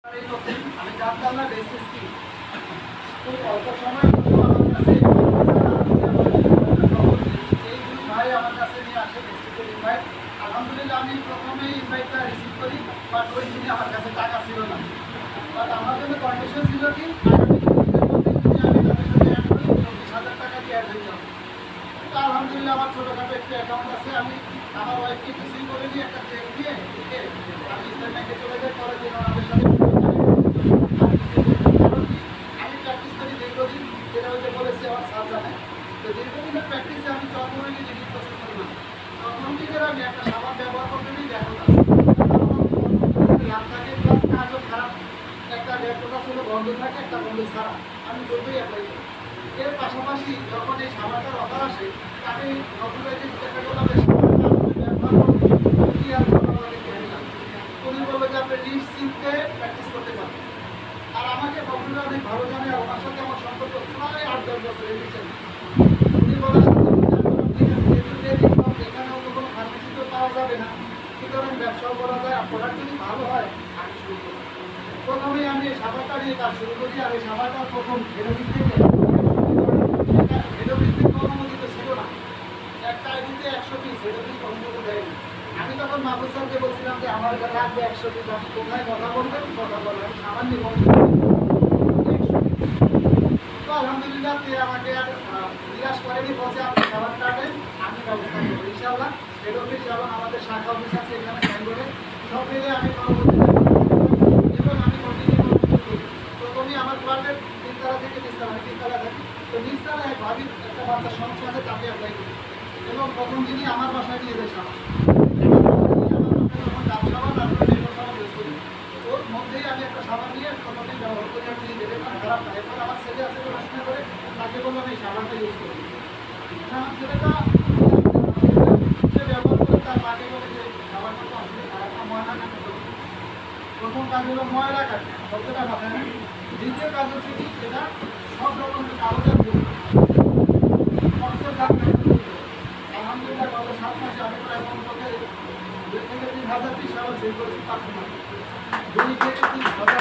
আমি জানতাম না বেসিস কি। খুব অল্প সময় আমার কাছে এই দুই ভাই আমার কাছে নিয়ে আসে বেসিসের ইনভাইট। আলহামদুলিল্লাহ আমি প্রথমেই ইনভাইটটা রিসিভ করি, বাট ওই দিনে আমার কাছে টাকা ছিল না। বাট আমার জন্য কন্ডিশন ছিল কি আগামী 2 দিনের মধ্যে যদি আমি তাদের সাথে অ্যাড করি 24,000 টাকা দিয়ে অ্যাড হয়ে যাবো। তো আলহামদুলিল্লাহ আমার ছোটোখাটো একটু অ্যাকাউন্ট আছে, আমি আমার ওয়াইফকে কিছুই করে নিয়ে একটা চেক দিয়ে লিখে আমি ইসলাম ব্যাংকে চলে যাই। পরে দিন ওনাদের সাথে আমি প্র্যাকটিস করি দীর্ঘদিন, যেটা হচ্ছে বলেছি আমার স্যার জানে। তো দীর্ঘদিনের প্র্যাকটিসে আমি চন্দ্রমণি জিনিস পছন্দ করি না। চন্দ্রমণিকের আমি একটা সাবান ব্যবহার করতে নিই দেখো লাভ থাকে প্লাস কাজও খারাপ, একটা ল্যাপটপটা ছিল বন্ধ থাকে, একটা বন্ধ ছাড়া আমি দুটোই অ্যাপ্লাই করি। এর পাশাপাশি যখন এই সাবানটার অফার আসে তাকে নতুনকে জিজ্ঞাসা করলাম যে সাবানটা ব্যবহার করতে কি আর ভালো লাগে জানি না। উনি বললো যে আপনি নিশ্চিন্তে প্র্যাকটিস করতে পারবেন। আর আমাকে বন্ধুরা অনেক ভালো জানে, আর ওনার সাথে আমার সম্পর্ক প্রায় 8-10 বছরের নিচে। উনি বলার সাথে ঠিক আছে, এখানে অন্য কোনো ফার্মেসিতে পাওয়া যাবে না, সুতরাং ব্যবসাও করা যায়, আর প্রোডাক্ট যদি ভালো হয় আমি শুরু করি। প্রথমেই আমি এই সাবানটা নিয়ে কাজ শুরু করি। আর এই সাবানটা প্রথম হেডোফিস থেকে হেডোফিসের অনুমোদিত ছিল না, একটা আইডিতে 100 পিস হেডোফিস অনুমোদিত দেয়নি। আমি তখন মাহবুব স্যারকে বলছিলাম যে আমার লাগবে 100 পিস, আপনি কোথায় কথা বলবেন কথা বলবেন, সামান্য তো আলহামদুলিল্লাহ তে আমাকে আর নিরাশ করেনি, বলছে আপনি সাবান কাটেন আমি ব্যবস্থা করবো ইনশাআল্লাহ। হেড অফিস এবং আমাদের শাখা অফিস আছে এখানে ব্যাঙ্গলোরে, সব মিলে আমি পরবর্তীতে এবং আমি কন্টিনিউ করি। প্রথমেই আমার ফ্ল্যাটের 3 তলা থেকে 3 তলা, 3 তলা থাকি। তো নিচ তলায় এক ভাবির একটা বাচ্চার সমস্যা আছে, তাকে অ্যাপ্লাই করি এবং প্রথম দিনই আমার বাসায় নিয়ে যায় সাবান। ডাব সাবান আর লেবু সাবান ইউজ করি। ওর মধ্যেই আমি একটা সাবান নিয়ে প্রথমে ব্যবহার করি, আমি দেখে খারাপ না। এরপর আমার ছেলে আছে পড়াশোনা করে, তাকে বললাম এই সাবানটা ইউজ করি। আমার ছেলেটা সে ব্যবহার করে তার মাকে বলে যে সাবানটা তো আসলে খারাপ না, ময়লা কাটে। প্রথম কাজ হলো ময়লা কাটে, শব্দটা মাথায় না। দ্বিতীয় কাজ হচ্ছে কি এটা সব রকমের কাগজের আলহামদুলিল্লাহ গত 7 মাসে আমি প্রায় কমপক্ষে 2 থেকে 3,000 পিস সাবান সেল করেছি পার্সোনাল। 2 থেকে 3,000